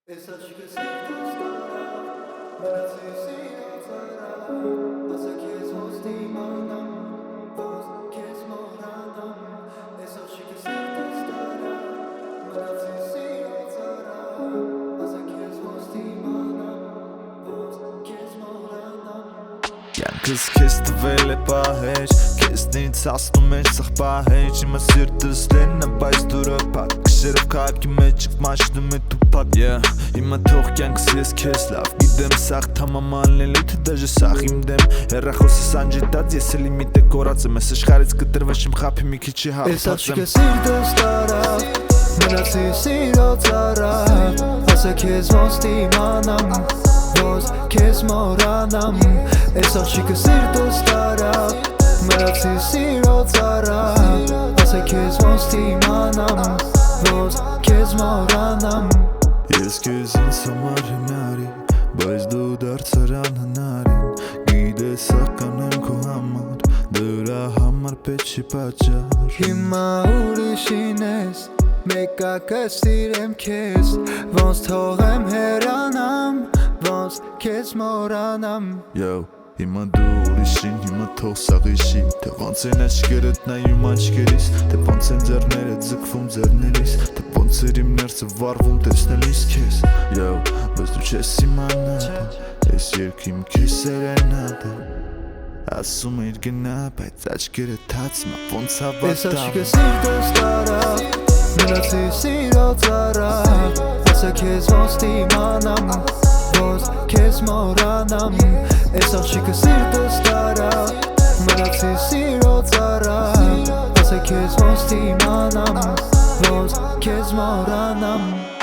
Esa chica siempre estará, para se pasa que es hostimanam, vos que es moranam. Esa chica siempre estará, para se pasa que es hostimanam, vos que es moranam. Կյանքս քեզ տվել է պահեջ Քեզ նից ասնում ես սխպահեջ Իմը սիրտս լենն է բայց դուրը պակ Կշերով կարկի մեջ մաշնում է տուպակ Իմը թող կյանքս ես քեզ լավ Գիտեմ սաղ թամամանլելի թե դաժը սաղ իմ դեմ Հեռախոսս անջետած ես էլի մի տե կորած եմ Ես աշխարից կտրվաշ իմ խապի մի քիչի Esa հաղթած chica եմ սիրտս տարա, մնացի սիրոց արա Ասա քեզ ոստիմանամ, ոս քեզ մորանամ Esa chica սիրտս տարա, մնացի սիրոց արա Ասա քեզ ոստիմանամ, ոս քեզ մորանամ Ես քեզ ինձ համար հնարի Բայց դու դարձար անհնարին Գիտես աղկանեմ քո համար Դրա համար պետք չի պատճառ Հիմա ուրիշին ես, մեկա կսիրեմ քեզ Ոնց թողեմ հեռանամ, ոնց քեզ մորանամ Հիմա դու ուրիշին, հիմա թող սաղիշի Թե ոնց են աչքերդ նայում աչքերիս Թե ոնց են ձեռներդ ձգվում ձեռներիս Թե ոնց էր իմ ներսը վառվում տեսնելիս քեզ Բայց դու չես իմանալ Այս երգիմ քեզ սերենադը Ասում էր գնա, բայց աչքերը թացմա ոնց Esa հավատամ chica սիրտս տարա, մնացի սիրոց արա Ասա քեզ ոստիմանամ, ոս քեզ մորանամ Esa chica սիրտս տարա, մնացի սիրոց արա Ասա քեզ ոստիմանամ, ոս քեզ մորանամ